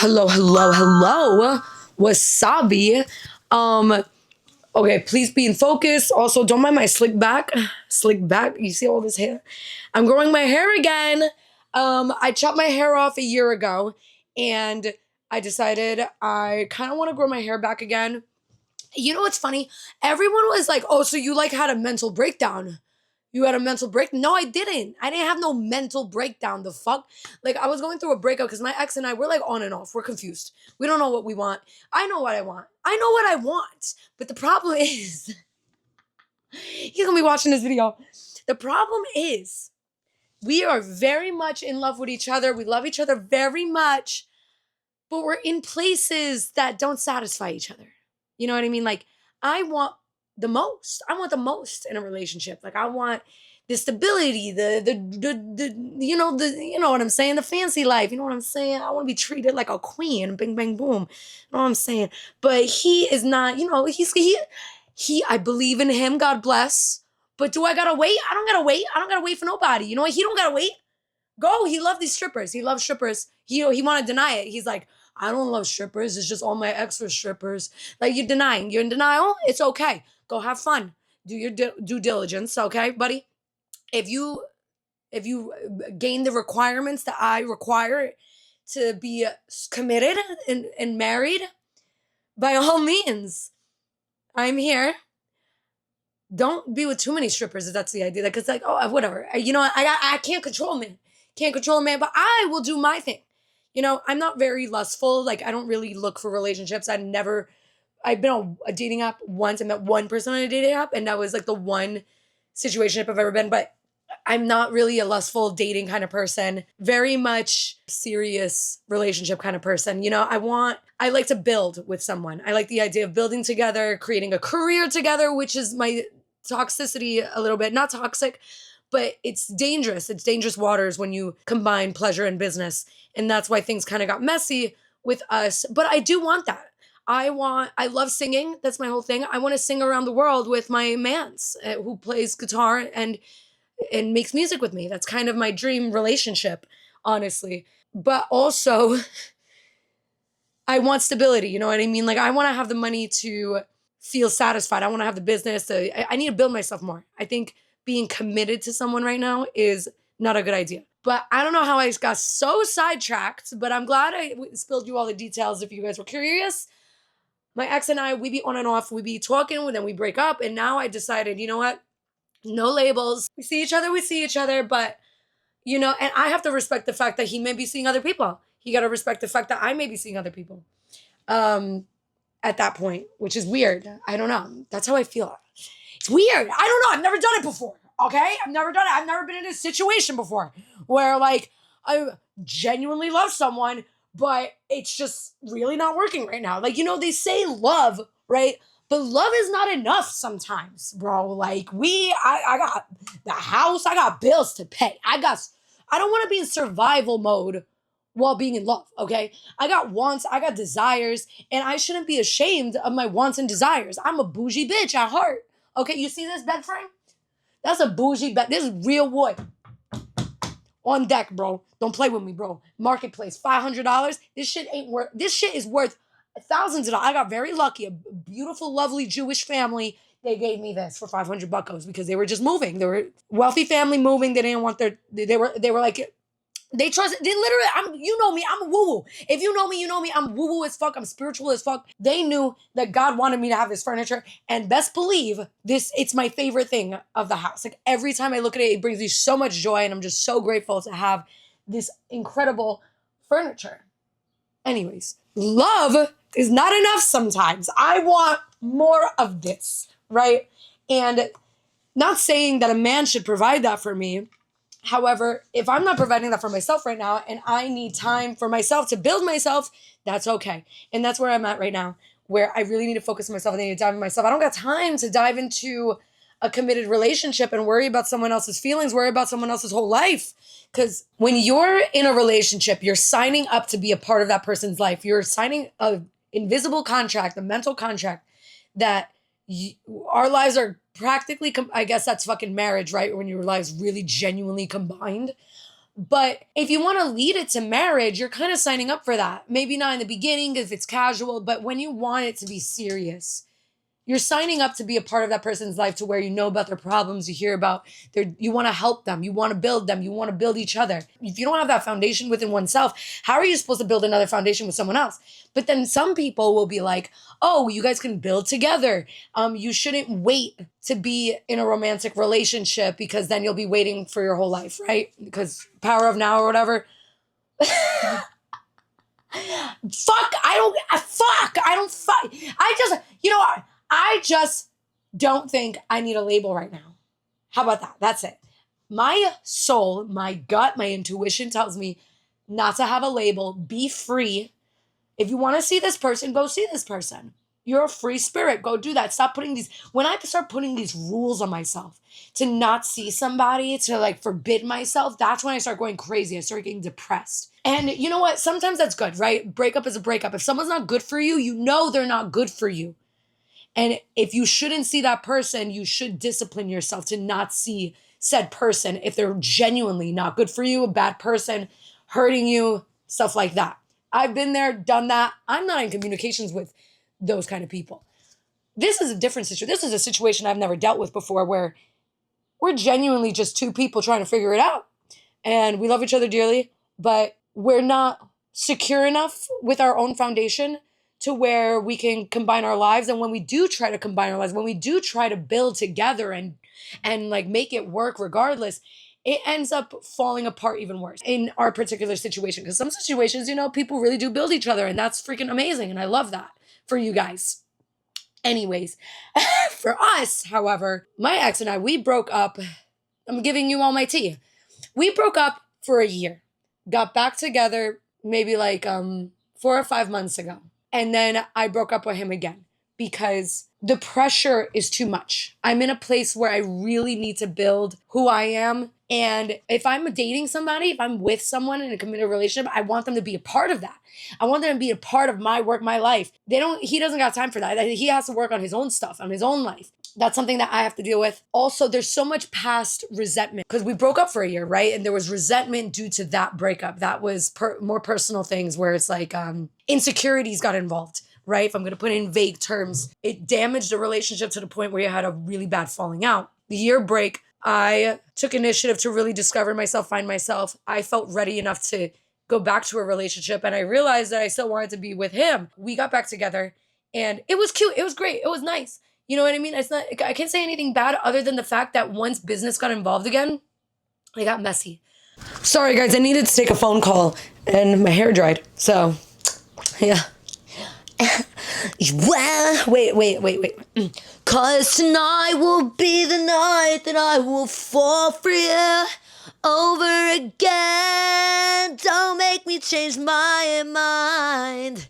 Hello, hello, hello. Wasabi. Um, okay, please be in focus. Also, don't mind my slick back. Slick back. You see all this hair? I'm growing my hair again. I chopped my hair off a year ago and I decided I kind of want to grow my hair back again. You know what's funny? Everyone was like, "Oh, so you like had a mental breakdown?" You had a mental break? No, I didn't. I didn't have no mental breakdown. The fuck? Like, I was going through a breakup because my ex and I, we're like on and off. We're confused. We don't know what we want. I know what I want. I know what I want. But the problem is, he's gonna be watching this video. The problem is, we are very much in love with each other. We love each other very much, but we're in places that don't satisfy each other. You know what I mean? Like, I want the most. I want the most in a relationship. Like, I want the stability, you know what I'm saying? The fancy life. You know what I'm saying? I want to be treated like a queen. Bing, bang, boom. You know what I'm saying? But he is not. You know, he. I believe in him. God bless. But do I gotta wait? I don't gotta wait. I don't gotta wait for nobody. You know what? He don't gotta wait. Go. He loved these strippers. He loves strippers. He want to deny it. He's like, I don't love strippers. It's just all my ex were strippers. Like, you're denying. You're in denial. It's okay. Go have fun. Do your due diligence. Okay, buddy. If you gain the requirements that I require to be committed and married, by all means, I'm here. Don't be with too many strippers if that's the idea. Like, it's like, oh, whatever. You know, I can't control men. Can't control a man, but I will do my thing. You know, I'm not very lustful. Like, I don't really look for relationships. I've been on a dating app once. I met one person on a dating app, and that was like the one situation I've ever been. But I'm not really a lustful dating kind of person. Very much serious relationship kind of person. You know, I like to build with someone. I like the idea of building together, creating a career together, which is my toxicity a little bit. Not toxic, but it's dangerous. It's dangerous waters when you combine pleasure and business. And that's why things kind of got messy with us. But I do want that. I love singing. That's my whole thing. I want to sing around the world with my mans who plays guitar and makes music with me. That's kind of my dream relationship, honestly. But also, I want stability. You know what I mean? Like, I want to have the money to feel satisfied. I want to have the business. I need to build myself more. I think being committed to someone right now is not a good idea. But I don't know how I got so sidetracked, but I'm glad I spilled you all the details if you guys were curious. My ex and I, we be on and off. We be talking, and then we break up. And now I decided, you know what? No labels. We see each other, but you know, and I have to respect the fact that he may be seeing other people. He got to respect the fact that I may be seeing other people. Um, at that point, which is weird. I don't know. That's how I feel. It's weird. I don't know. I've never done it before. Okay? I've never done it. I've never been in a situation before where like I genuinely love someone, but it's just really not working right now. Like, you know, they say love, right? But love is not enough sometimes, bro. Like, I got the house, I got bills to pay. I don't want to be in survival mode while being in love, okay? I got wants, I got desires, and I shouldn't be ashamed of my wants and desires. I'm a bougie bitch at heart. Okay, you see this bed frame? That's a bougie bed. This is real wood. On deck, bro. Don't play with me, bro. Marketplace, $500. This shit is worth thousands of dollars. I got very lucky. A beautiful, lovely Jewish family. They gave me this for 500 buckos because they were just moving. They were wealthy family moving. They didn't want they were like, they trust. They literally. You know me. I'm woo woo. If you know me, you know me. I'm woo woo as fuck. I'm spiritual as fuck. They knew that God wanted me to have this furniture, and best believe this. It's my favorite thing of the house. Like, every time I look at it, it brings me so much joy, and I'm just so grateful to have this incredible furniture. Anyways, love is not enough sometimes. I want more of this, right? And not saying that a man should provide that for me. However, if I'm not providing that for myself right now and I need time for myself to build myself, that's okay. And that's where I'm at right now, where I really need to focus on myself and I need to dive in myself. I don't got time to dive into a committed relationship and worry about someone else's feelings, worry about someone else's whole life. Because when you're in a relationship, you're signing up to be a part of that person's life. You're signing a invisible contract, a mental contract that our lives are practically, I guess that's fucking marriage, right? When your lives really genuinely combined. But if you want to lead it to marriage, you're kind of signing up for that. Maybe not in the beginning if it's casual, but when you want it to be serious, you're signing up to be a part of that person's life to where you know about their problems, you hear about you want to help them, you want to build them, you want to build each other. If you don't have that foundation within oneself, how are you supposed to build another foundation with someone else? But then some people will be like, oh, you guys can build together. You shouldn't wait to be in a romantic relationship because then you'll be waiting for your whole life, right? Because power of now or whatever. I just don't think I need a label right now. How about that? That's it. My soul, my gut, my intuition tells me not to have a label. Be free. If you want to see this person, go see this person. You're a free spirit. Go do that. Stop putting when I start putting these rules on myself to not see somebody, to like forbid myself, that's when I start going crazy. I start getting depressed. And you know what? Sometimes that's good, right? Breakup is a breakup. If someone's not good for you, you know they're not good for you. And if you shouldn't see that person, you should discipline yourself to not see said person if they're genuinely not good for you, a bad person, hurting you, stuff like that. I've been there, done that. I'm not in communications with those kind of people. This is a different situation. This is a situation I've never dealt with before where we're genuinely just two people trying to figure it out. And we love each other dearly, but we're not secure enough with our own foundation to where we can combine our lives. And when we do try to combine our lives, when we do try to build together and like make it work regardless, it ends up falling apart even worse in our particular situation. Because some situations, people really do build each other, and that's freaking amazing. And I love that for you guys. Anyways, for us, however, my ex and I, we broke up. I'm giving you all my tea. We broke up for a year, got back together maybe like 4 or 5 months ago. And then I broke up with him again because the pressure is too much. I'm in a place where I really need to build who I am. And if I'm dating somebody, if I'm with someone in a committed relationship, I want them to be a part of that. I want them to be a part of my work, my life. He doesn't got time for that. He has to work on his own stuff, on his own life. That's something that I have to deal with. Also, there's so much past resentment because we broke up for a year, right? And there was resentment due to that breakup. That was more personal things where it's like insecurities got involved, right? If I'm going to put it in vague terms, it damaged the relationship to the point where you had a really bad falling out. The year break, I took initiative to really discover myself, find myself. I felt ready enough to go back to a relationship, and I realized that I still wanted to be with him. We got back together and it was cute. It was great. It was nice. You know what I mean? I can't say anything bad other than the fact that once business got involved again, it got messy. Sorry guys, I needed to take a phone call and my hair dried. So, yeah. Well, wait. 'Cause tonight will be the night that I will fall for you over again. Don't make me change my mind.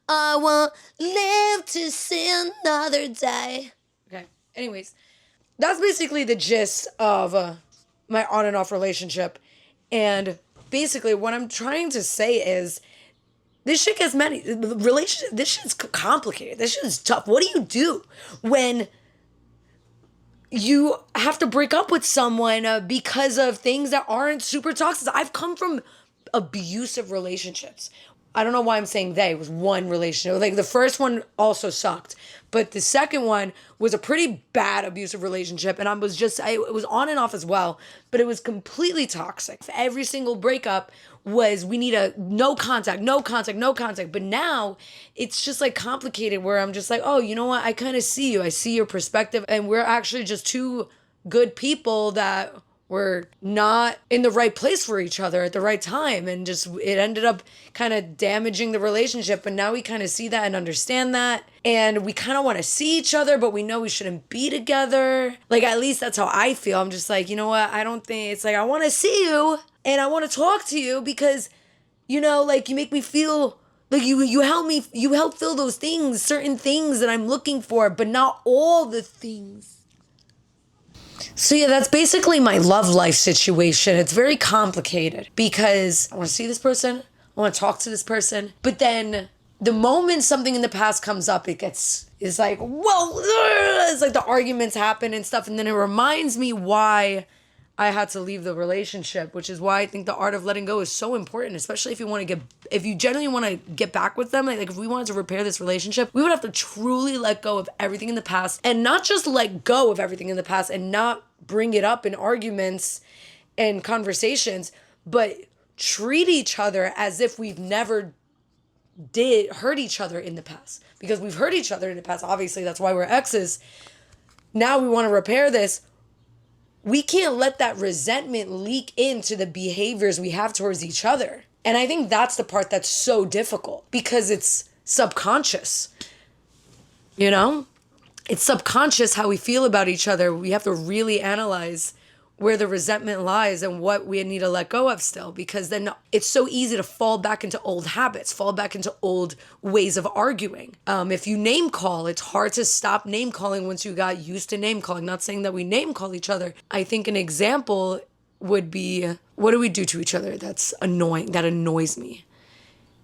I won't live to see another day. Okay. Anyways, that's basically the gist of my on and off relationship. And basically what I'm trying to say is this shit gets messy. This shit's complicated. This shit is tough. What do you do when you have to break up with someone because of things that aren't super toxic? I've come from abusive relationships. I don't know why I'm saying they. It was one relationship. Like the first one also sucked, but the second one was a pretty bad abusive relationship, and it was on and off as well, but it was completely toxic. Every single breakup was we need no contact. But now it's just like complicated where I'm just like, oh, you know what? I kind of see you. I see your perspective, and we're actually just two good people that were not in the right place for each other at the right time, and just it ended up kind of damaging the relationship. But now we kind of see that and understand that, and we kind of want to see each other, but we know we shouldn't be together. Like, at least that's how I feel. I'm just like, you know what? I don't think it's like I want to see you and I want to talk to you because, like, you make me feel like you help fill those things, certain things that I'm looking for, but not all the things. So yeah, that's basically my love life situation. It's very complicated because I want to see this person, I want to talk to this person, but then the moment something in the past comes up, it's like, whoa, it's like the arguments happen and stuff, and then it reminds me why I had to leave the relationship, which is why I think the art of letting go is so important, especially if you want to if you genuinely want to get back with them. Like if we wanted to repair this relationship, we would have to truly let go of everything in the past, and not just let go of everything in the past and not bring it up in arguments and conversations, but treat each other as if we've never did hurt each other in the past, because we've hurt each other in the past. Obviously, that's why we're exes. Now we want to repair this. We can't let that resentment leak into the behaviors we have towards each other. And I think that's the part that's so difficult, because it's subconscious. You know? It's subconscious how we feel about each other. We have to really analyze where the resentment lies and what we need to let go of still, because then it's so easy to fall back into old habits, fall back into old ways of arguing. If you name call, it's hard to stop name calling once you got used to name calling. Not saying that we name call each other. I think an example would be, what do we do to each other that's annoying, that annoys me?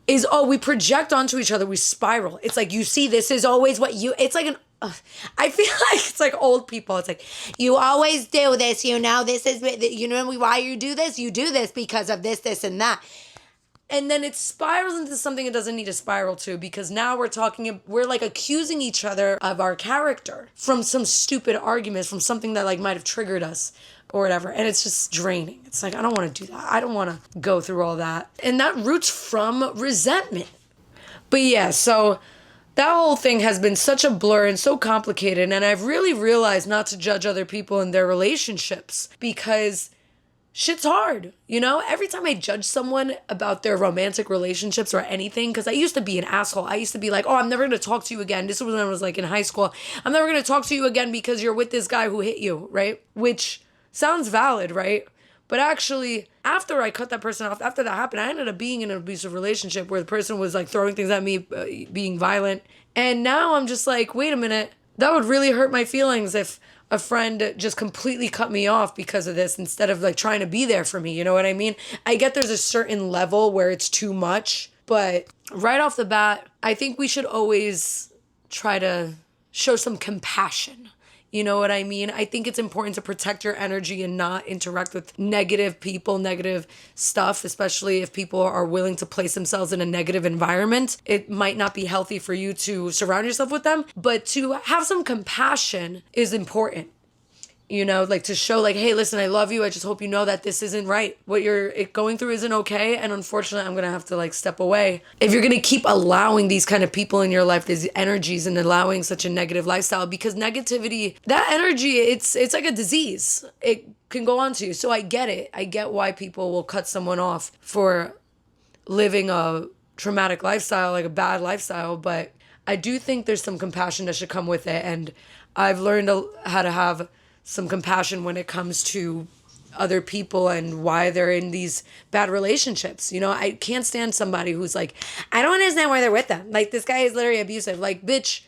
Is, we project onto each other, we spiral. It's like, you see, this is always what you, it's like I feel like it's like old people. It's like, you always do this, this is, why you do this because of this, this, and that. And then it spirals into something it doesn't need to spiral to, because now we're like accusing each other of our character from some stupid arguments, from something that like might have triggered us or whatever. And it's just draining. It's like, I don't want to do that. I don't want to go through all that. And that roots from resentment. But yeah, so that whole thing has been such a blur and so complicated. And I've really realized not to judge other people and their relationships, because shit's hard. Every time I judge someone about their romantic relationships or anything, because I used to be an asshole. I used to be like, I'm never going to talk to you again. This was when I was like in high school. I'm never going to talk to you again because you're with this guy who hit you, right? Which sounds valid, right? But actually, after I cut that person off, after that happened, I ended up being in an abusive relationship where the person was like throwing things at me, being violent. And now I'm just like, wait a minute, that would really hurt my feelings if a friend just completely cut me off because of this, instead of like trying to be there for me. You know what I mean? I get there's a certain level where it's too much, but right off the bat, I think we should always try to show some compassion. You know what I mean? I think it's important to protect your energy and not interact with negative people, negative stuff, especially if people are willing to place themselves in a negative environment. It might not be healthy for you to surround yourself with them, but to have some compassion is important. Like to show like, hey, listen, I love you. I just hope you know that this isn't right. What you're going through isn't okay. And unfortunately, I'm going to have to like step away. If you're going to keep allowing these kind of people in your life, these energies, and allowing such a negative lifestyle, because negativity, that energy, it's like a disease. It can go on to you. So I get it. I get why people will cut someone off for living a traumatic lifestyle, like a bad lifestyle. But I do think there's some compassion that should come with it. And I've learned how to have some compassion when it comes to other people and why they're in these bad relationships. I can't stand somebody who's like, I don't understand why they're with them. Like, this guy is literally abusive. Like, bitch,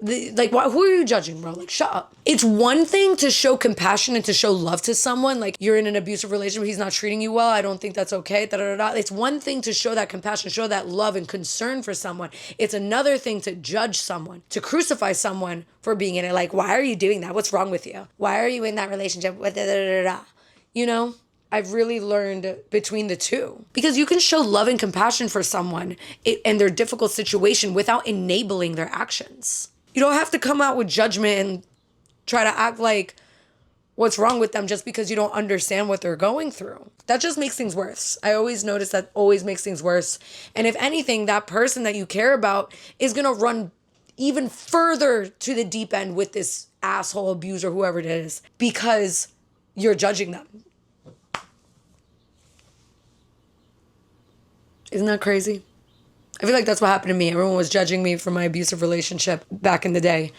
who are you judging, bro? Like, shut up. It's one thing to show compassion and to show love to someone. Like, you're in an abusive relationship, he's not treating you well, I don't think that's okay, da-da-da-da. It's one thing to show that compassion, show that love and concern for someone. It's another thing to judge someone, to crucify someone for being in it. Like, why are you doing that? What's wrong with you? Why are you in that relationship with da-da-da-da? I've really learned between the two, because you can show love and compassion for someone and their difficult situation without enabling their actions. You don't have to come out with judgment and try to act like what's wrong with them just because you don't understand what they're going through. That just makes things worse. I always notice that always makes things worse. And if anything, that person that you care about is going to run even further to the deep end with this asshole abuser, whoever it is, because you're judging them. Isn't that crazy? I feel like that's what happened to me. Everyone was judging me for my abusive relationship back in the day.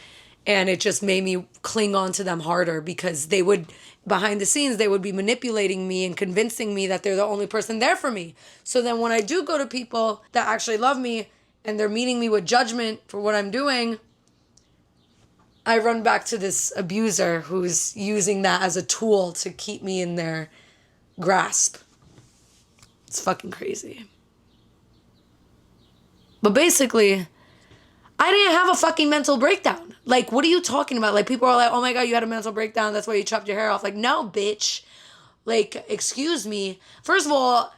And it just made me cling on to them harder, because they would, behind the scenes, they would be manipulating me and convincing me that they're the only person there for me. So then when I do go to people that actually love me and they're meeting me with judgment for what I'm doing, I run back to this abuser who's using that as a tool to keep me in their grasp. It's fucking crazy. But basically, I didn't have a fucking mental breakdown. Like, what are you talking about? Like, people are like, oh my God, you had a mental breakdown. That's why you chopped your hair off. Like, no, bitch. Like, excuse me. First of all,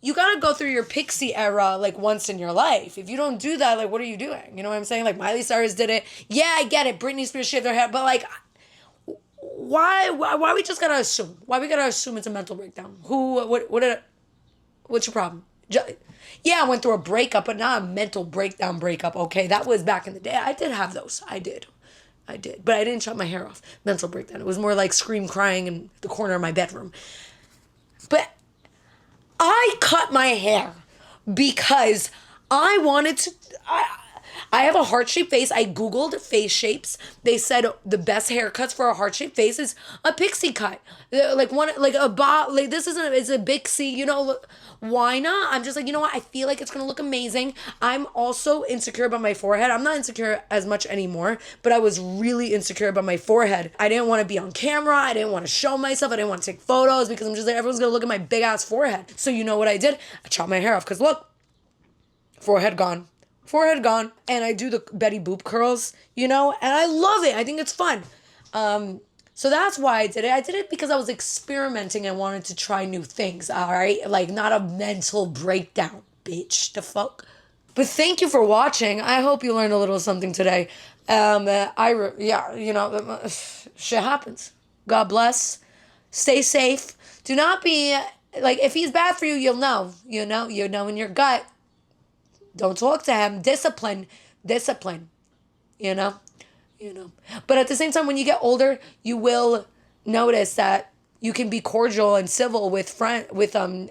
you gotta go through your pixie era like once in your life. If you don't do that, like, what are you doing? You know what I'm saying? Like, Miley Cyrus did it. Yeah, I get it. Britney Spears shaved their hair. But, like, why we just gotta assume? Why we gotta assume it's a mental breakdown? What's your problem? Yeah, I went through a breakup, but not a mental breakdown. Okay, that was back in the day. I did have those. I did. But I didn't chop my hair off. Mental breakdown. It was more like scream crying in the corner of my bedroom. But I cut my hair because I wanted to. I have a heart-shaped face. I Googled face shapes. They said the best haircuts for a heart-shaped face is a pixie cut. Like one, like a bob, like this isn't, it's a pixie, you know, why not? I'm just like, you know what? I feel like it's going to look amazing. I'm also insecure about my forehead. I'm not insecure as much anymore, but I was really insecure about my forehead. I didn't want to be on camera. I didn't want to show myself. I didn't want to take photos because I'm just like, everyone's going to look at my big ass forehead. So you know what I did? I chopped my hair off because look, forehead gone. And I do the Betty Boop curls, you know, and I love it. I think it's fun. So that's why I did it. I did it because I was experimenting and wanted to try new things, all right? Like, not a mental breakdown, bitch. The fuck? But thank you for watching. I hope you learned a little something today. Yeah, you know, shit happens. God bless. Stay safe. Do not be, like, if he's bad for you, you'll know. You know in your gut. Don't talk to him. Discipline, you know. But at the same time, when you get older, you will notice that you can be cordial and civil with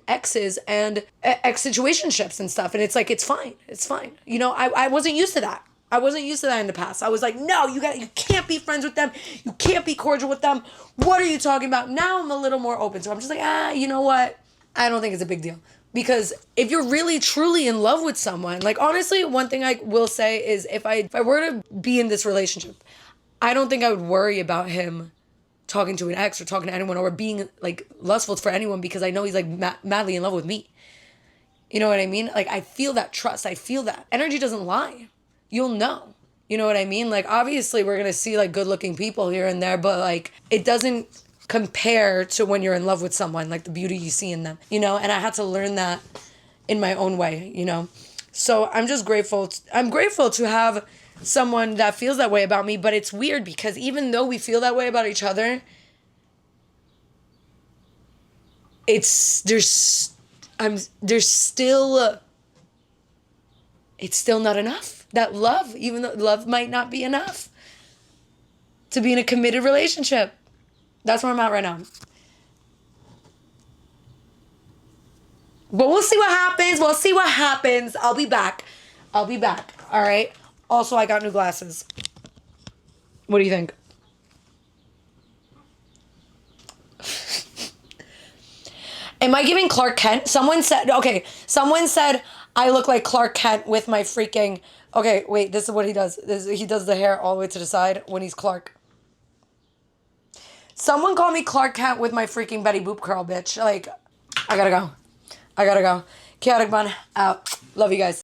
exes and ex situationships and stuff. And it's like, it's fine. You know, I wasn't used to that. I wasn't used to that in the past. I was like, no, you can't be friends with them. You can't be cordial with them. What are you talking about? Now I'm a little more open. So I'm just like, you know what? I don't think it's a big deal. Because if you're really truly in love with someone, like, honestly, one thing I will say is if I were to be in this relationship, I don't think I would worry about him talking to an ex or talking to anyone or being like lustful for anyone because I know he's like madly in love with me. You know what I mean? Like, I feel that trust. I feel that. Energy doesn't lie. You'll know. You know what I mean? Like, obviously we're going to see like good looking people here and there, but like it doesn't compare to when you're in love with someone, like the beauty you see in them, you know? And I had to learn that in my own way, you know? So I'm just grateful. I'm grateful to have someone that feels that way about me, but it's weird because even though we feel that way about each other, there's still, it's still not enough. That love, even though love might not be enough to be in a committed relationship. That's where I'm at right now. But we'll see what happens. I'll be back. All right. Also, I got new glasses. What do you think? Am I giving Clark Kent? Someone said I look like Clark Kent with my freaking... Okay, wait, this is what he does. He does the hair all the way to the side when he's Clark. Someone call me Clark Kent with my freaking Betty Boop curl, bitch. Like, I gotta go. Chaotic Bun, out. Love you guys.